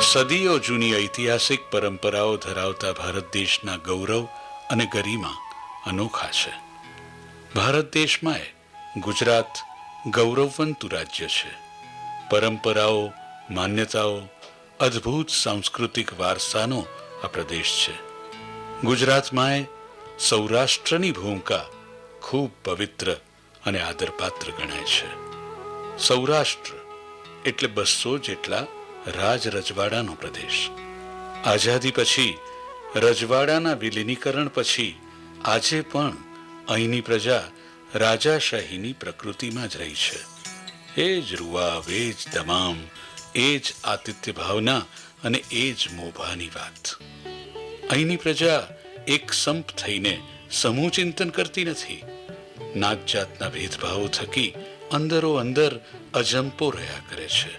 સદીઓ જૂની ઐતિહાસિક પરંપરાઓ ધરાવતા ભારત દેશના ગૌરવ અને ગરિમા અનોખા છે. ભારત દેશમાં ગુજરાત ગૌરવવંતું રાજ્ય છે. પરંપરાઓ, માન્યતાઓ, અદ્ભુત સાંસ્કૃતિક વારસાનો આ પ્રદેશ છે. ગુજરાતમાં સૌરાષ્ટ્રની ભૂમિકા ખૂબ પવિત્ર અને આદરપાત્ર ગણાય છે. સૌરાષ્ટ્ર એટલે 200 જેટલા રાજ રજવાડાનો પ્રદેશ. આઝાદી પછી રજવાડાના વિલીનીકરણ પછી આજે પણ અહીંની પ્રજા રાજાશાહીની પ્રકૃતિમાં જ રહી છે. એ જ રૂવાબ, એ જ દમામ, એ જ આતિથ્ય ભાવના અને એ જ મોભાની વાત. અહીંની પ્રજા એક સંપ થઈને સમૂહ ચિંતન કરતી નથી. નાત જાતના ભેદભાવો થકી અંદરો અંદર અજંપો રહ્યા કરે છે.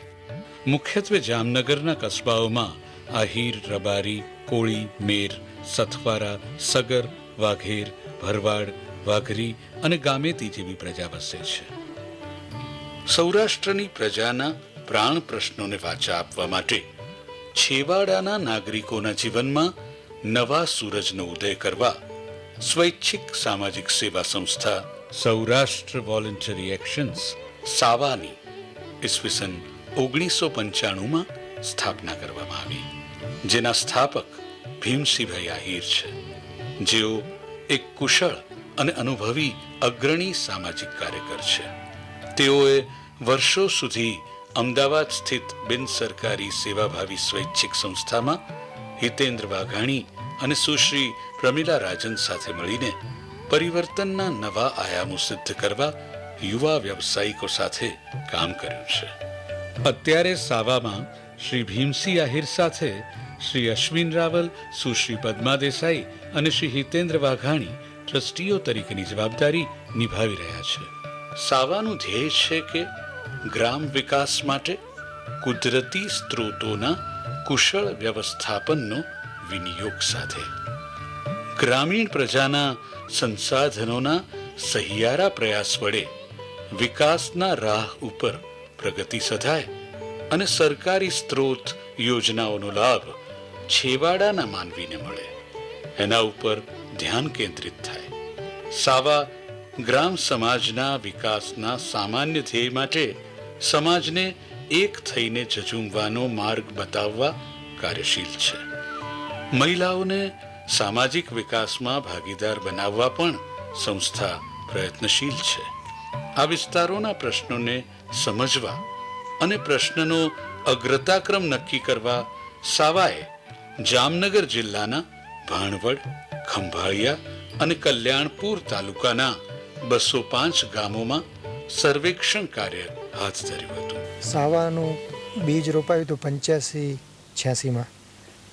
મુખ્યત્વે જામનગરના કસ્બાઓમાં આહિર, રબારી, કોળી, મેર, સથવારા, સગર, વાઘેર, ભરવાડ, વાઘરી અને ગામેતી જેવી પ્રજા વસે છે. સૌરાષ્ટ્રની પ્રજાના પ્રાણ પ્રશ્નોને વાચા આપવા માટે છેવાડાના નાગરિકોના જીવનમાં નવા સૂરજનો ઉદય કરવા સ્વૈચ્છિક સામાજિક સેવા સંસ્થા સૌરાષ્ટ્ર વોલન્ટરી એક્શન્સ સાવાની ઈસવીસન 1995માં સ્થાપના કરવામાં આવી, જેના સ્થાપક ભીમસિંહભાઈ આહિર છે, જેઓ એક કુશળ અને અનુભવી અગ્રણી સામાજિક કાર્યકર છે. તેઓએ વર્ષો સુધી અમદાવાદ સ્થિત બિન સરકારી સેવાભાવી સ્વૈચ્છિક સંસ્થામાં હિતેન્દ્ર વાઘાણી અને સુશ્રી પ્રમીલા રાજન સાથે મળીને પરિવર્તનના નવા આયામો સિદ્ધ કરવા યુવા વ્યવસાયિકો સાથે કામ કર્યું છે. અત્યારે સાવામાં શ્રી ભીમસિંહ આહિર સાથે શ્રી અશ્વિન રાવલ, સુશ્રી પદ્મા દેસાઈ અને શ્રી હિતેન્દ્ર વાઘાણી ટ્રસ્ટીઓ તરીકેની જવાબદારી નિભાવી રહ્યા છે. સાવાનું ધ્યેય છે કે ગ્રામ વિકાસ માટે કુદરતી સ્ત્રોતોના કુશળ વ્યવસ્થાપનનો વિનિયોગ સાથે ગ્રામીણ પ્રજાના સંસાધનોના સહિયારા પ્રયાસ વડે વિકાસના રાહ ઉપર પ્રગતિ સધાય અને સરકારી સ્ત્રોત યોજનાઓનો લાભ છેવાડાના માનવીને મળે, એના ઉપર ધ્યાન કેન્દ્રિત થાય. સાવા ગ્રામ સમાજના વિકાસના સામાન્ય ધ્યેય માટે સમાજને એક થઈને ઝઝૂમવાનો માર્ગ બતાવવા કાર્યશીલ છે. મહિલાઓને સામાજિક વિકાસમાં ભાગીદાર બનાવવા પણ સંસ્થા પ્રયત્નશીલ છે. આ વિસ્તારોના પ્રશ્નોને સમજવા અને પ્રશ્નનો અગ્રતાક્રમ નક્કી કરવા સાવાએ જામનગર જિલ્લાના ભાણવડ, ખંભાળિયા અને કલ્યાણપુર તાલુકાના 205 ગામોમાં સર્વેક્ષણ કાર્ય હાથ ધર્યું હતું. સાવાનું બીજ રોપાયું હતું 85-86માં,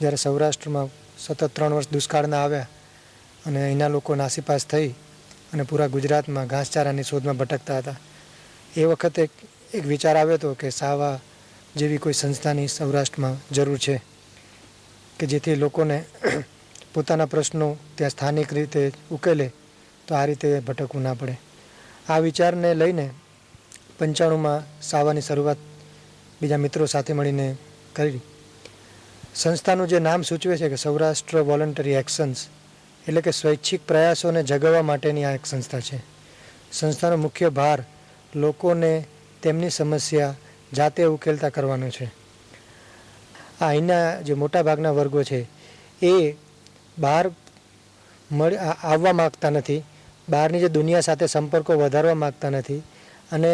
જ્યારે સૌરાષ્ટ્રમાં સતત 3 વર્ષ દુષ્કાળના આવ્યા અને અહીંના લોકો નાસીપાસ થઈ અને પૂરા ગુજરાતમાં ઘાસચારાની શોધમાં ભટકતા હતા. એ વખતે એક વિચાર આવ્યો હતો કે સાવા જેવી કોઈ સંસ્થાની સૌરાષ્ટ્રમાં જરૂર છે કે જેથી લોકોને પોતાના પ્રશ્નો ત્યાં સ્થાનિક રીતે ઉકેલે, તો આ રીતે ભટકવું ના પડે. આ વિચારને લઈને 95માં સાવાની શરૂઆત બીજા મિત્રો સાથે મળીને કરી. સંસ્થાનું જે નામ સૂચવે છે કે સૌરાષ્ટ્ર વોલન્ટરી એક્શન્સ, એટલે કે સ્વૈચ્છિક પ્રયાસોને જગાવવા માટેની આ એક સંસ્થા છે. સંસ્થાનો મુખ્ય ભાર લોકોને તેમની સમસ્યા જાતે ઉકેલતા કરવાનો છે. અહીંના જે મોટાભાગના વર્ગો છે એ બહાર આવવા માગતા નથી, બહારની જે દુનિયા સાથે સંપર્કો વધારવા માગતા નથી અને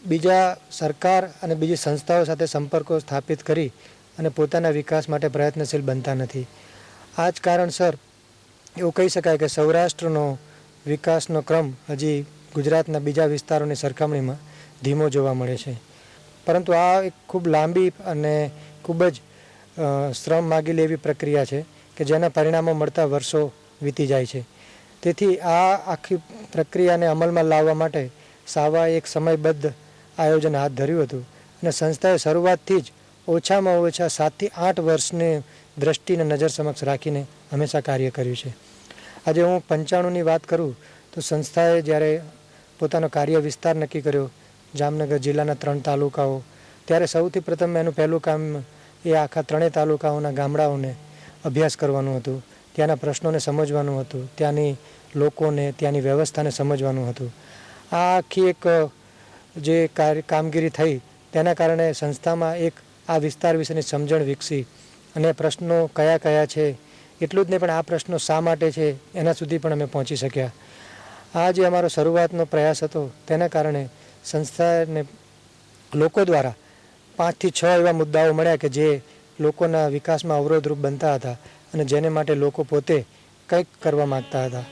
બીજા સરકાર અને બીજી સંસ્થાઓ સાથે સંપર્કો સ્થાપિત કરી અને પોતાના વિકાસ માટે પ્રયત્નશીલ બનતા નથી. આ જ કારણસર એવું કહી શકાય કે સૌરાષ્ટ્રનો વિકાસનો ક્રમ હજી ગુજરાતના બીજા વિસ્તારોની સરખામણીમાં ધીમો જોવા મળે છે. પરંતુ આ એક ખૂબ લાંબી અને ખૂબ જ શ્રમ માગી લેવી પ્રક્રિયા છે કે જેના પરિણામો મળતા વર્ષો વીતી જાય છે. તેથી આ આખી પ્રક્રિયાને અમલમાં લાવવા માટે સાવાએ એક સમયબદ્ધ આયોજન હાથ ધર્યું હતું અને સંસ્થાએ શરૂઆતથી જ ઓછામાં ઓછા 7 થી 8 વર્ષની દ્રષ્ટિને નજર સમક્ષ રાખીને હંમેશા કાર્ય કર્યું છે. આજે હું 95ની વાત કરું તો સંસ્થાએ જ્યારે પોતાનો કાર્ય વિસ્તાર નક્કી કર્યો જામનગર જિલ્લાના 3 તાલુકાઓ, ત્યારે સૌથી પ્રથમ એનું પહેલું કામ એ આખા ત્રણેય તાલુકાઓના ગામડાઓને અભ્યાસ કરવાનું હતું, ત્યાંના પ્રશ્નોને સમજવાનું હતું, ત્યાંની લોકોને ત્યાંની વ્યવસ્થાને સમજવાનું હતું. આ આખી એક જે કામગીરી થઈ તેના કારણે સંસ્થામાં એક આ વિસ્તાર વિશેની સમજણ વિકસી અને પ્રશ્નો કયા કયા છે એટલું જ નહીં પણ આ પ્રશ્નો શા માટે છે એના સુધી પણ અમે પહોંચી શક્યા. આ જે અમારો શરૂઆતનો પ્રયાસ હતો તેના કારણે સંસ્થાને લોકો દ્વારા 5 થી 6 એવા મુદ્દાઓ મળ્યા કે જે લોકોના વિકાસમાં અવરોધરૂપ બનતા હતા અને જેને માટે લોકો પોતે કંઈક કરવા માંગતા હતા.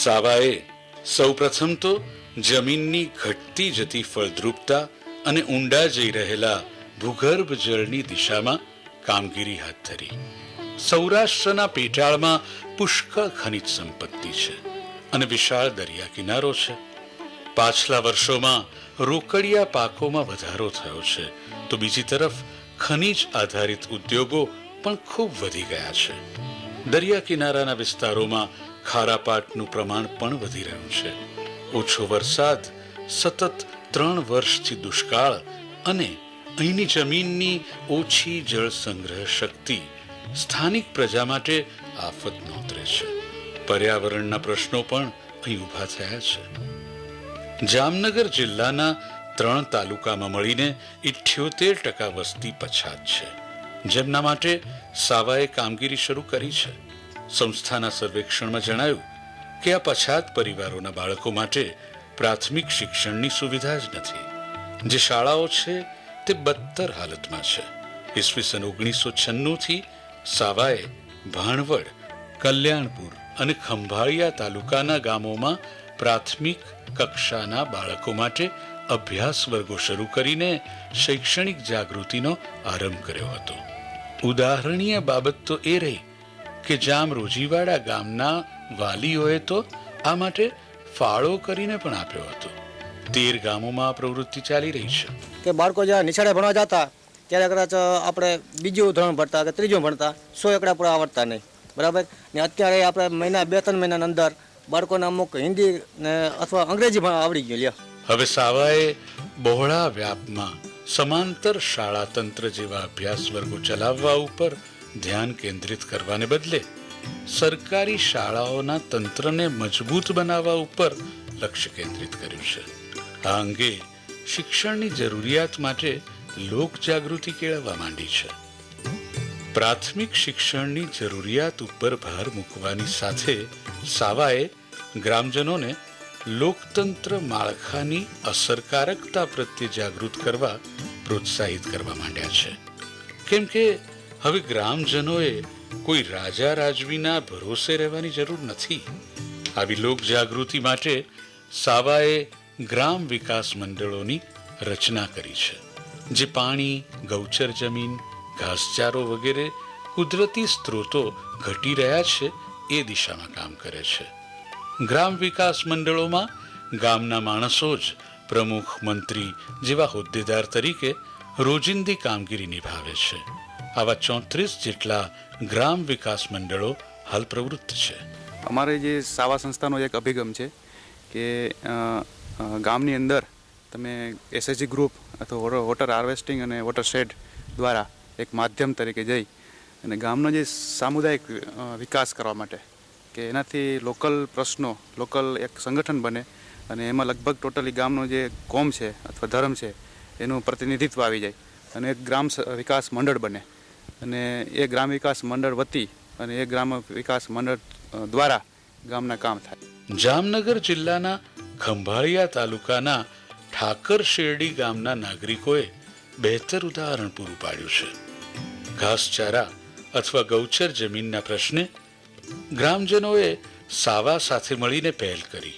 સાવાએ સૌપ્રથમ તો જમીનની ઘટતી જતી ફળદ્રુપતા અને ઊંડા જઈ રહેલા ભૂગર્ભ જળની દિશામાં કામગીરી હાથ ધરી. સૌરાષ્ટ્રના પેટાળમાં પુષ્કળ ખનિજ સંપત્તિ છે અને વિશાળ દરિયા કિનારો છે. પાછલા વર્ષોમાં રોકડિયા પાકોમાં વધારો થયો છે તો બીજી તરફ ખનિજ આધારિત ઉદ્યોગો પણ ખૂબ વધી ગયા છે. દરિયા કિનારાના વિસ્તારોમાં ખારાપાટનું પ્રમાણ પણ વધી રહ્યું છે. ઓછો વરસાદ, સતત 3 વર્ષથી દુષ્કાળ અને અહીંની જમીનની ઓછી જળ સંગ્રહ શક્તિ સ્થાનિક પ્રજા માટે આફત નોતરે છે. પર્યાવરણના પ્રશ્નો પણ અહીં ઊભા થયા છે. જામનગર જિલ્લાના 3 તાલુકામાં મળીને 78% વસ્તી પછાત છે, જેમના માટે સાવાએ કામગીરી શરૂ કરી છે. સંસ્થાના સર્વેક્ષણમાં જણાયું કે આ પછાત પરિવારોના બાળકો માટે પ્રાથમિક શિક્ષણની સુવિધા જ નથી. જે શાળાઓ છે તે બદતર હાલતમાં છે. ઈસવીસન 1996 થી સાવાએ ભાણવડ, કલ્યાણપુર અને ખંભાળિયા તાલુકાના ગામોમાં પ્રાથમિક કક્ષાના બાળકો માટે અભ્યાસ વર્ગો શરૂ કરીને શૈક્ષણિક જાગૃતિનો આરંભ કર્યો હતો. ઉદાહરણીય બાબત તો એ રહી કે જામ રોજીવાડા ગામના વાલીઓએ તો આ માટે ફાળો કરીને પણ આપ્યો હતો. 13 ગામોમાં આ પ્રવૃત્તિ ચાલી રહી છે. કે બાળકો જ્યારે નિશાળે ભણવા જતા ત્યારે કદાચ આપણે બીજું ધોરણ ભણતા કે ત્રીજું ભણતા 100 એકડા પૂરા આવડતા નહીં, બરાબર. ને અત્યારે આપણે 2-3 મહિનાની અંદર બાળકોને અમુક હિન્દી ને અથવા અંગ્રેજી પણ આવડી ગયું. હવે સાવાએ બહોળા વ્યાપમાં સમાંતર શાળા તંત્ર જેવા અભ્યાસ વર્ગો ચલાવવા ઉપર ધ્યાન કેન્દ્રિત કરવાને બદલે સરકારી શાળાઓના તંત્રને મજબૂત બનાવવા ઉપર લક્ષ્ય કેન્દ્રિત કર્યું છે. આ અંગે શિક્ષણની જરૂરિયાત માટે લોક જાગૃતિ કેળવવા માંડી છે. પ્રાથમિક શિક્ષણની જરૂરિયાત ઉપર ભાર મૂકવાની સાથે સાવાએ ગ્રામજનોને લોકતંત્ર માળખાની અસરકારકતા પ્રત્યે જાગૃત કરવા પ્રોત્સાહિત કરવા માંડ્યા છે. કેમ કે હવે ગ્રામજનોએ કોઈ રાજા રાજવીના ભરોસે રહેવાની જરૂર નથી. આવી લોક જાગૃતિ માટે સાવાએ ગ્રામ વિકાસ મંડળોની રચના કરી છે, જે પાણી, ગૌચર જમીન, ઘાસચારો વગેરે કુદરતી સ્ત્રોતો ઘટી રહ્યા છે એ દિશામાં કામ કરે છે. ગ્રામ વિકાસ મંડળોમાં ગામના માણસો જ પ્રમુખ, મંત્રી જેવા હોદ્દેદાર તરીકે રોજિંદી કામગીરી નિભાવે છે. આવા 34 જેટલા ગ્રામ વિકાસ મંડળો હાલ પ્રવૃત્ત છે. અમારે જે સાવા સંસ્થાનો એક અભિગમ છે કે ગામની અંદર તમે એસએચજી ગ્રુપ અથવા વોટર હાર્વેસ્ટિંગ અને વોટર શેડ દ્વારા એક માધ્યમ તરીકે જઈ અને ગામનો જે સામુદાયિક વિકાસ કરવા માટે કે એનાથી લોકલ પ્રશ્નો, લોકલ એક સંગઠન બને અને એમાં લગભગ ટોટલી ગામનો જે કોમ છે અથવા ધર્મ છે એનું પ્રતિનિધિત્વ આવી જાય અને એક ગ્રામ વિકાસ મંડળ બને અને એ ગ્રામ વિકાસ મંડળ વતી અને એ ગ્રામ વિકાસ મંડળ દ્વારા ગામના કામ થાય. જામનગર જિલ્લાના ખંભાળિયા તાલુકાના ઠાકર શેરડી ગામના નાગરિકોએ બહેતર ઉદાહરણ પૂરું પાડ્યું છે. ઘાસચારા અથવા ગૌચર જમીનના પ્રશ્ને ગ્રામજનોએ સાવા સાથે મળીને પહેલ કરી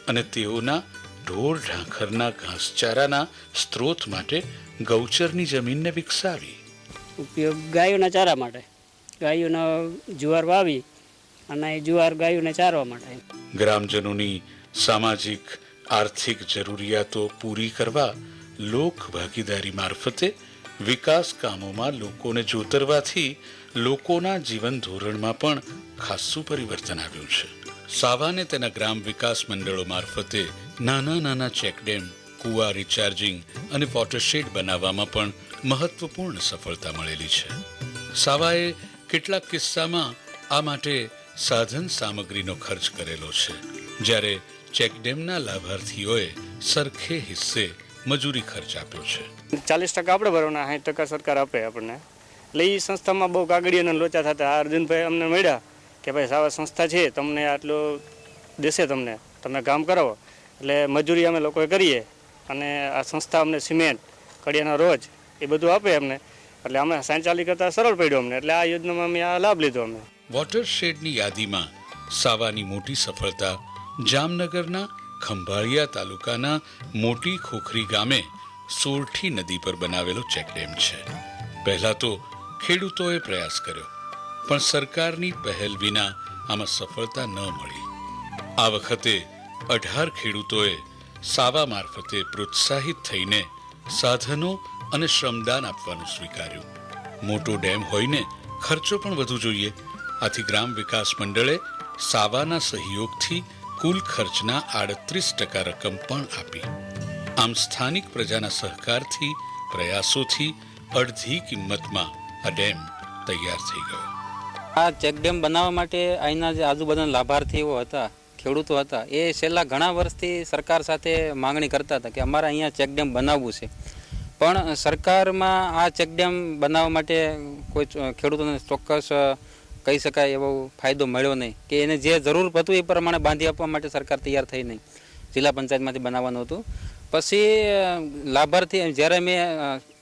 અને તેઓના ઢોર ઢાંખરના ઘાસચારાના સ્ત્રોત માટે ગૌચરની જમીનને વિકસાવી. ઉપયોગ ગાયોના ચારા માટે, ગાયોનો જુવાર વાવી અને જુવાર ગાયોને ચારવા માટે. ગ્રામજનોની સામાજિક આર્થિક જરૂરિયાતો પૂરી કરવા લોક ભાગીદારી મારફતે વિકાસ કામોમાં લોકોને જોતરવાથી લોકોના જીવન ધોરણમાં પણ ખાસ્સું પરિવર્તન આવ્યું છે. સાવાને તેના ગ્રામ વિકાસ મંડળો મારફતે નાના નાના ચેકડેમ, કુવા રિચાર્જિંગ અને વોટરશેડ બનાવવામાં પણ મહત્વપૂર્ણ સફળતા મળેલી છે. સાવાએ કેટલાક કિસ્સામાં આ માટે સાધન સામગ્રીનો ખર્ચ કરેલો છે, જ્યારે ચેકડેમના લાભાર્થીઓએ સરખે હિસ્સે મજૂરી ખર્ચ આપ્યો છે. 40% આપણે ભરવાના, 60% સરકાર આપે આપણને. એટલે એ સંસ્થામાં બહુ કાગળિયાના લોચા થતા. આ અર્જુનભાઈ અમને મળ્યા કે ભાઈ સાવા સંસ્થા છે, તમને આટલું દેશે, તમે કામ કરાવો. એટલે મજૂરી અમે લોકોએ કરીએ અને આ સંસ્થા અમને સિમેન્ટ, કડિયાનો રોજ એ બધું આપે અમને. એટલે અમે સંચાલી કરતાં સરળ પડ્યું અમને. એટલે આ યોજનામાં અમે આ લાભ લીધો. અમે વોટરશેડની યાદીમાં સાવાની મોટી સફળતા જામનગરના ખંભાળિયા તાલુકાના મોટી ખોખરી ગામે સોરઠી નદી પર બનાવેલો ચેકડેમ છે. પહેલા તો ખેડૂતોએ પ્રયાસ કર્યો, પણ સરકારની પહેલ વિના આમાં સફળતા ન મળી. આ વખતે 18 ખેડૂતોએ સાવા મારફતે પ્રોત્સાહિત થઈને સાધનો અને શ્રમદાન આપવાનું સ્વીકાર્યું. મોટો ડેમ હોઈને ખર્ચો પણ વધુ જોઈએ. આથી ગ્રામ વિકાસ મંડળે સાવાના સહયોગથી કુલ ખર્ચના 38% રકમ પણ આપી. આમ સ્થાનિક પ્રજાના સહકારથી, પ્રયાસોથી અડધી કિંમતમાં આ ડેમ તૈયાર થઈ ગયો. આ ચેકડેમ બનાવવા માટે અહીંના જે આજુબાજુના લાભાર્થીઓ હતા, ખેડૂતો હતા, એ છેલ્લા ઘણા વર્ષથી સરકાર સાથે માંગણી કરતા હતા કે અમારે અહીંયા ચેકડેમ બનાવવું છે. પણ સરકારમાં આ ચેકડેમ બનાવવા માટે કોઈ ખેડૂતોને ચોક્કસ કહી શકાય એવો ફાયદો મળ્યો નહીં, કે એને જે જરૂર હતું એ પ્રમાણે બાંધી આપવા માટે સરકાર તૈયાર થઈ નહીં. જિલ્લા પંચાયતમાંથી બનાવવાનું હતું. પછી લાભાર્થી જ્યારે મેં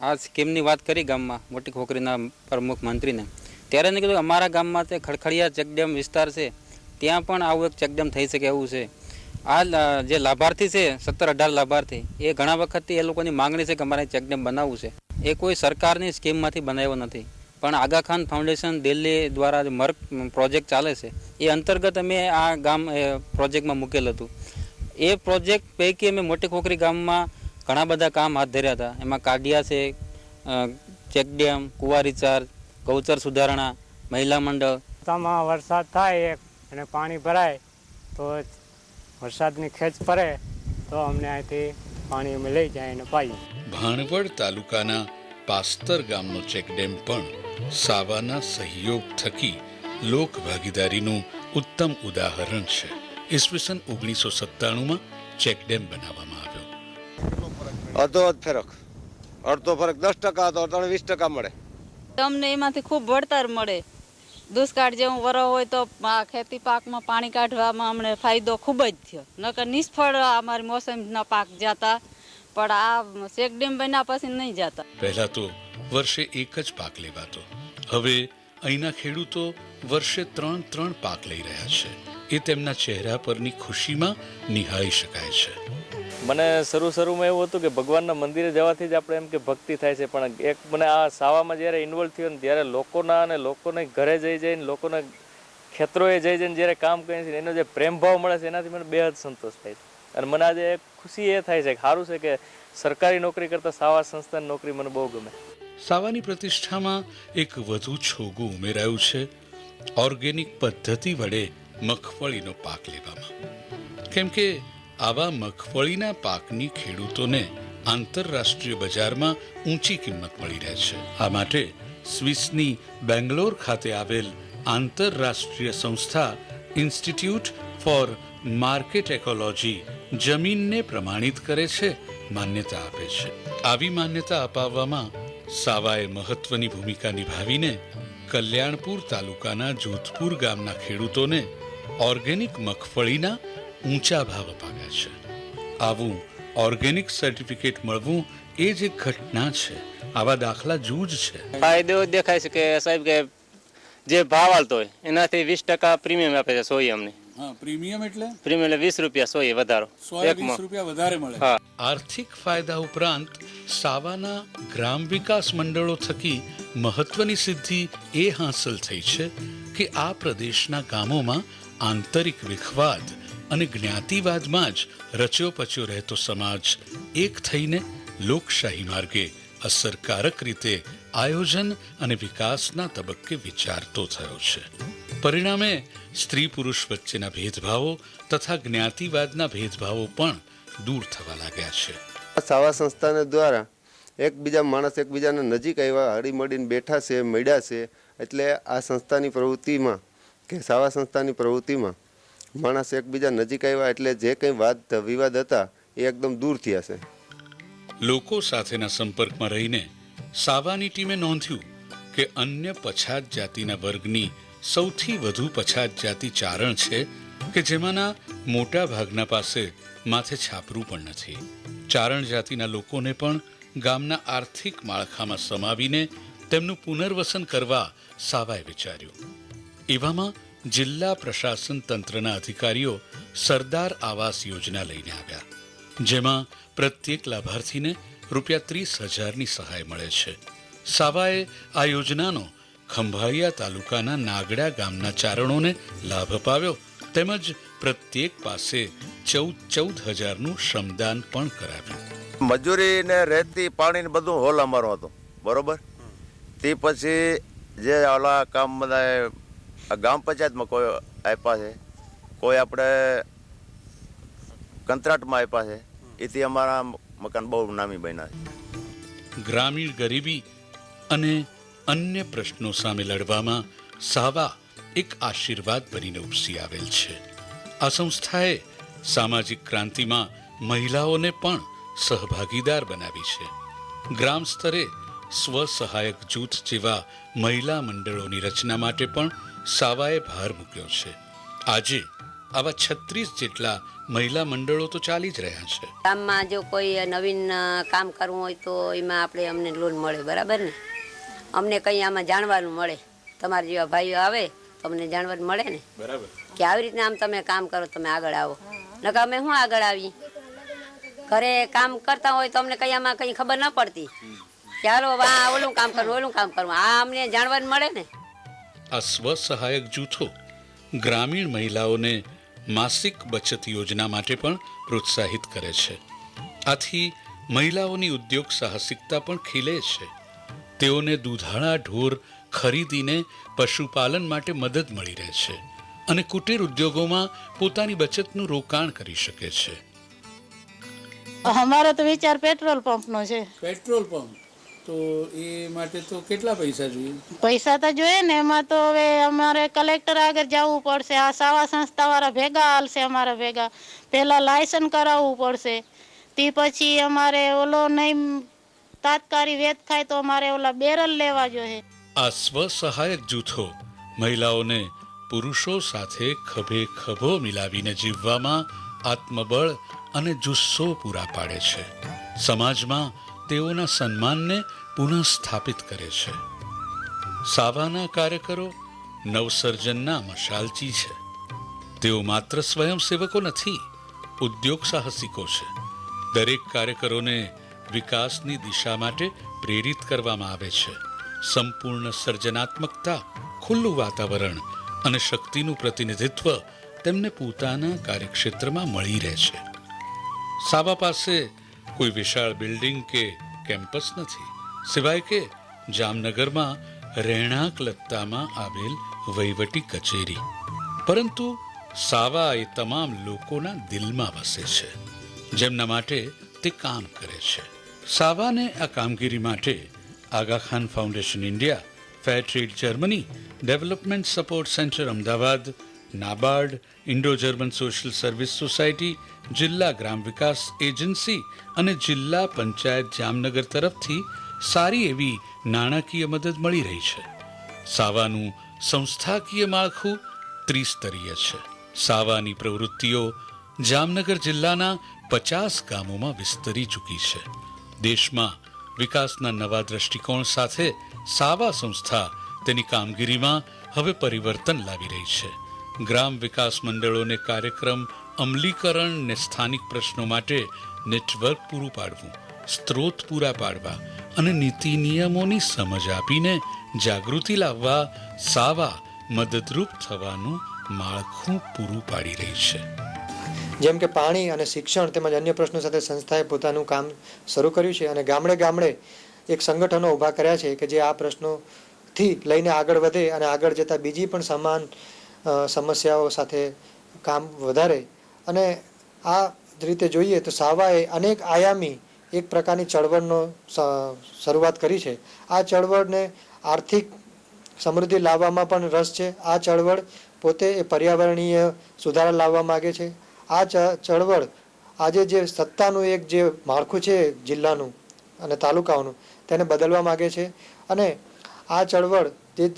આ સ્કીમની વાત કરી ગામમાં મોટી ખોખરીના પ્રમુખ મંત્રીને, ત્યારે એને કીધું અમારા ગામમાં તે ખડખડિયા ચેકડેમ વિસ્તાર છે, ત્યાં પણ આવું એક ચેકડેમ થઈ શકે એવું છે. આ જે લાભાર્થી છે 17-18 લાભાર્થી, એ ઘણા વખતથી એ લોકોની માંગણી છે કે અમારે ચેકડેમ બનાવવું છે. એ કોઈ સરકારની સ્કીમમાંથી બનાવ્યો નથી, પણ આગા ખાન ફાઉન્ડેશન દિલ્હી દ્વારા જે મર્ક પ્રોજેક્ટ ચાલે છે એ અંતર્ગત અમે આ ગામ પ્રોજેક્ટમાં મૂકેલ હતું. એ પ્રોજેક્ટ પૈકી અમે મોટી ખોખરી ગામમાં ઘણા બધા કામ હાથ ધર્યા હતા. એમાં કાઢિયા છે, ચેકડેમ, કુવા રિચાર્જ, ગૌચર સુધારણા, મહિલા મંડળ. રસ્તામાં વરસાદ થાય અને પાણી ભરાય તો વરસાદની ખેંચ પડે તો અમને અહીંથી પાણી અમે લઈ જાય અને પાઈએ. ભાણવડ તાલુકાના પાસ્તર ગામનો ચેકડેમ પણ સાવાના સહયોગ થકી લોક ભાગીદારીનું ઉત્તમ ઉદાહરણ છે. ઈસવીસન 1997માં ચેકડેમ બનાવવામાં આવ્યો. અડધો ફરક 10% હતો, 20% મળે. તમને એમાંથી ખૂબ વળતર મળે. દુષ્કાળ જેવું વરો હોય તો ખેતી પાકમાં પાણી કાઢવામાં અમને ફાયદો ખૂબ જ થયો. નકર નિષ્ફળ અમારી મોસમના પાક જતા, પણ આ ચેકડેમ બન્યા પછી નહીં જતા. પહેલા તો વર્ષે એક જ પાક લેવાતો, હવે અહીંના ખેડૂતો વર્ષે 3 પાક લઈ રહ્યા છે. એ તેમના ચહેરા પરની ખુશીમાં નિહાળી શકાય છે. મને શરૂમાં એવું હતું કે ભગવાનના મંદિરે જવાથી જ આપણે એમ કે ભક્તિ થાય છે, પણ એક મને આ સાવામાં જ્યારે ઇન્વોલ્વ થયો ને ત્યારે લોકોને ઘરે જઈને લોકોના ખેતરોએ જઈને જ્યારે કામ કરે છે એનો જે પ્રેમ ભાવ મળે છે એનાથી મને બેહદ સંતોષ થાય છે. અને મને આજે ખુશી એ થાય છે કે સારું છે કે સરકારી નોકરી કરતાં સાવા સંસ્થાની નોકરી મને બહુ ગમે. સાવાની પ્રતિષ્ઠામાં એક વધુ છોગું ઉમેરાયું છે ઓર્ગેનિક પદ્ધતિ વડે મગફળીનો પાક લેવામાં. કેમ કે આવા મગફળીના પાકની ખેડૂતોને આંતરરાષ્ટ્રીય બજારમાં ઊંચી કિંમત મળી રહે છે. આ માટે સ્વિસની બેંગ્લોર ખાતે આવેલ આંતરરાષ્ટ્રીય સંસ્થા ઇન્સ્ટિટ્યૂટ ફોર માર્કેટ એકોલોજી જમીનને પ્રમાણિત કરે છે, માન્યતા આપે છે. આવી માન્યતા અપાવવામાં સાવાએ મહત્વની ભૂમિકા નિભાવીને કલ્યાણપુર તાલુકાના જોધપુર ગામના ખેડૂતોને ઓર્ગેનિક મગફળીના ઊંચા ભાવ અપાવ્યા છે. આવું ઓર્ગેનિક સર્ટિફિકેટ મળવું એ જ એક ઘટના છે. આવા દાખલા જૂજ છે. ફાયદો દેખાય છે કે સાહેબ કે જે ભાવ હાલતો હોય એનાથી 20% પ્રીમિયમ આપે છે સોય અમને. પ્રીમિયમ એટલે 20 રૂપિયા સોય વધારો, 20 રૂપિયા વધારે મળે. આર્થિક ફાયદા ઉપરાંત સાવાના ગ્રામ વિકાસ મંડળો થકી મહત્વની સિદ્ધિ એ હાંસલ થઈ છે કે આ પ્રદેશના ગામોમાં આંતરિક વિખવાદ અને જ્ઞાતિવાદમાં જ રચ્યો પચ્યો રહેતો સમાજ એક થઈને લોકશાહી માર્ગે અસરકારક રીતે આયોજન અને વિકાસના તબક્કે વિચારતો થયો છે. પરિણામે સ્ત્રી પુરુષ વચ્ચેના ભેદભાવો તથા જ્ઞાતિવાદના ભેદભાવો પણ દૂર થવા લાગ્યા છે. સાવા સંસ્થાના દ્વારા એકબીજા માણસ એકબીજાને નજીક આવ્યા, હળીમળીને બેઠા છે, મળ્યા છે. એટલે આ સંસ્થાની પ્રવૃત્તિમાં કે સાવા સંસ્થાની પ્રવૃત્તિમાં માણસ એકબીજા નજીક આવ્યા એટલે જે કંઈ વાદ વિવાદ હતા એ એકદમ દૂર થયા છે. લોકો સાથેના સંપર્કમાં રહીને સાવાની ટીમે નોંધ્યું કે અન્ય પછાત જાતિના વર્ગની સૌથી વધુ પછાત જાતિ ચારણ છે કે જેમાંના મોટા ભાગના પાસે માથે છાપરું પણ નથી. ચારણ જાતિના લોકોને પણ ગામના આર્થિક માળખામાં સમાવીને તેમનું પુનર્વસન કરવા સાવાએ વિચાર્યું. એવામાં જિલ્લા પ્રશાસન તંત્રના અધિકારીઓ સરદાર આવાસ યોજના લઈને આવ્યા, જેમાં પ્રત્યેક લાભાર્થીને ₹30,000ની સહાય મળે છે. સાવાએ આ યોજનાનો ખંભાળિયા તાલુકાના નાગડા ગામના ચારણોને લાભ અપાવ્યો, તેમજ પ્રત્યેક પાસે 14,000નું શ્રમદાન પણ કરાવ્યું. મજૂરી ને રેતી પાણી ને બધું હોલ અમારો હતો, બરોબર. તે પછી જે ઓલા કામ બધા ગામ પંચાયતમાં કોઈ આપ્યા છે, કોઈ આપણે કંત્રાટમાં આપ્યા છે, એથી અમારા મકાન બહુ નામી બન્યા છે. ગ્રામીણ ગરીબી અને અન્ય પ્રશ્નો સામે લડવામાં સાવા એક આશીર્વાદ બનીને ઉપસી આવેલ છે. આ સંસ્થાએ સામાજિક ક્રાંતિમાં મહિલાઓને પણ સહભાગીદાર બનાવી છે. ગ્રામ સ્તરે સ્વસહાયક જૂથ જેવા મહિલા મંડળોની રચના માટે પણ સાવાએ ભાર મૂક્યો છે. આજે આવા 36 જેટલા મહિલા મંડળો તો ચાલી જ રહ્યા છે. ગામમાં જો કોઈ નવીન કામ કરવું હોય તો એમાં આપણે અમને લોન મળે, બરાબર ને. અમને કંઈ આમાં જાણવાનું મળે, તમારા જેવા ભાઈઓ આવે તો અમને જાણવાનું મળે ને, બરાબર, કે આવી રીતના આમ તમે કામ કરો, તમે આગળ આવો. નકર અમે શું આગળ આવી, ઘરે કામ કરતા હોય તો અમને કંઈ આમાં કંઈ ખબર ન પડતી, ચાલો ઓલું કામ કરવું, ઓલું કામ કરવું, આ અમને જાણવાનું મળે ને. આ સ્વસહાયક જૂથો ગ્રામીણ મહિલાઓને માસિક બચત યોજના માટે પણ પ્રોત્સાહિત કરે છે. આથી મહિલાઓની ઉદ્યોગ સાહસિકતા પણ ખીલે છે. તેઓને દૂધાળા ઢોર ખરીદીને પશુપાલન માટે મદદ મળી રહે છે અને કુટીર ઉદ્યોગોમાં પોતાની બચતનું રોકાણ કરી શકે છે. અમારો તો વિચાર પેટ્રોલ પંપનો છે. પેટ્રોલ પંપ તો એ માટે તો કેટલા પૈસા જોઈએ? પૈસા તો જોઈએ ને, એમાં તો હવે અમારે કલેક્ટર આગળ જવું પડશે. આ સાવા સંસ્થા વાળા ભેગા હાલશે, અમારા ભેગા પેલા લાયસન્સ કરાવવું પડશે. તે પછી અમારે ઓલો નહીં તાત્કાલિક વેત ખાય તો અમારે ઓલા બેરલ લેવા જોઈએ. આ સ્વસહાયક જૂથો મહિલાઓને પુરુષો સાથે ખભે ખભો મિલાવીને જીવવામાં આત્મબળ અને જુસ્સો પૂરા પાડે છે. સમાજમાં તેઓના સન્માનને પુનઃ સ્થાપિત કરે છે. સાવાના કાર્યકરો નવસર્જનના મશાલચી છે. તેઓ માત્ર સ્વયંસેવકો નથી, ઉદ્યોગ સાહસિકો છે. દરેક કાર્યકરોને વિકાસની દિશા માટે પ્રેરિત કરવામાં આવે છે. સંપૂર્ણ સર્જનાત્મકતા, ખુલ્લું વાતાવરણ અને શક્તિનું પ્રતિનિધિત્વ તેમને પોતાના કાર્યક્ષેત્રમાં મળી રહે છે. સાવા પાસે કોઈ વિશાળ બિલ્ડિંગ કે કેમ્પસ નથી, સિવાય કે જામનગરમાં રહેણાંક લત્તામાં આવેલ વહીવટી કચેરી. પરંતુ સાવા એ તમામ લોકોના દિલમાં વસે છે, જેમના માટે તે કામ કરે છે. સાવાને આ કામગીરી માટે Aga Khan foundation India, fair trade Germany, development support centre Ahmedabad, NABARD, Indo German social service society, જિલ્લા ગ્રામ વિકાસ એજન્સી અને જિલ્લા પંચાયત જામનગર તરફથી સારી એવી નાણાકીય મદદ મળી રહી છે. સાવાનું સંસ્થાકીય માળખું ત્રિસ્તરીય છે. સાવાની પ્રવૃત્તિઓ જામનગર જિલ્લાના 50 ગામોમાં વિસ્તરી ચૂકી છે. દેશમાં વિકાસના નવા દ્રષ્ટિકોણ સાથે સાવા સંસ્થા તેની કામગીરીમાં હવે પરિવર્તન લાવી રહી છે. ગ્રામ વિકાસ મંડળોને કાર્યક્રમ અમલીકરણ ને સ્થાનિક પ્રશ્નો માટે નેટવર્ક પૂરું પાડવું, સ્ત્રોત પૂરા પાડવા અને નીતિ નિયમોની સમજ આપીને જાગૃતિ લાવવા સાવા મદદરૂપ થવાનું માળખું પૂરું પાડી રહી છે. જેમ કે પાણી અને શિક્ષણ તેમજ અન્ય પ્રશ્નો સાથે સંસ્થાએ પોતાનું કામ શરૂ કર્યું છે અને ગામડે ગામડે એક સંગઠનો ઊભા કર્યા છે કે જે આ પ્રશ્નોથી લઈને આગળ વધે અને આગળ જતાં બીજી પણ સમાન સમસ્યાઓ સાથે કામ વધારે. અને આ રીતે જોઈએ તો સાવાએ અનેક આયામી એક પ્રકારની ચળવળનો શરૂઆત કરી છે. આ ચળવળને આર્થિક સમૃદ્ધિ લાવવામાં પણ રસ છે. આ ચળવળ પોતે એ પર્યાવરણીય સુધારા લાવવા માગે છે. આ ચળવળ આજે જે સત્તાનું એક જે માળખું છે જિલ્લાનું અને તાલુકાઓનું તેને બદલવા માગે છે. અને આ ચળવળ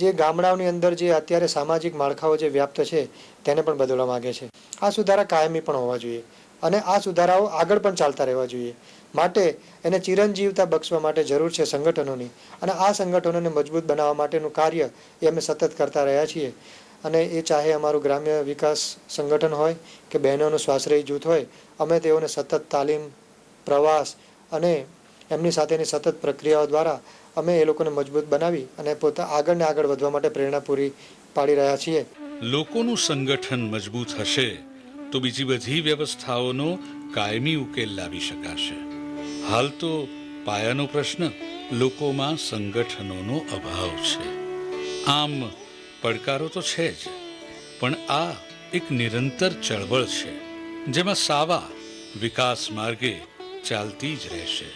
જે ગામડાઓની અંદર જે અત્યારે સામાજિક માળખાઓ જે વ્યાપ્ત છે તેને પણ બદલવા માગે છે. આ સુધારા કાયમી પણ હોવા જોઈએ અને આ સુધારાઓ આગળ પણ ચાલતા રહેવા જોઈએ. માટે એને ચિરંજીવતા બક્ષવા માટે જરૂર છે સંગઠનોની, અને આ સંગઠનોને મજબૂત બનાવવા માટેનું કાર્ય એ અમે સતત કરતા રહ્યા છીએ. અને એ ચાહે અમારું ગ્રામ્ય વિકાસ સંગઠન હોય કે બહેનોનું સ્વાશ્રય જૂથ હોય, અમે તેઓને સતત તાલીમ, પ્રવાસ અને એમની સાથેની સતત પ્રક્રિયાઓ દ્વારા અમે એ લોકોને મજબૂત બનાવી અને આગળ વધવા માટે પ્રેરણા પૂરી પાડી રહ્યા છીએ. લોકોનું સંગઠન મજબૂત હશે તો બીજી બધી વ્યવસ્થાઓનો કાયમી ઉકેલ લાવી શકાશે. હાલ તો પાયાનો પ્રશ્ન લોકોમાં સંગઠનોનો અભાવ છે. આમ પડકારો તો છે જ, પણ આ એક નિરંતર ચળવળ છે જેમાં સાવા વિકાસ માર્ગે ચાલતી જ રહેશે.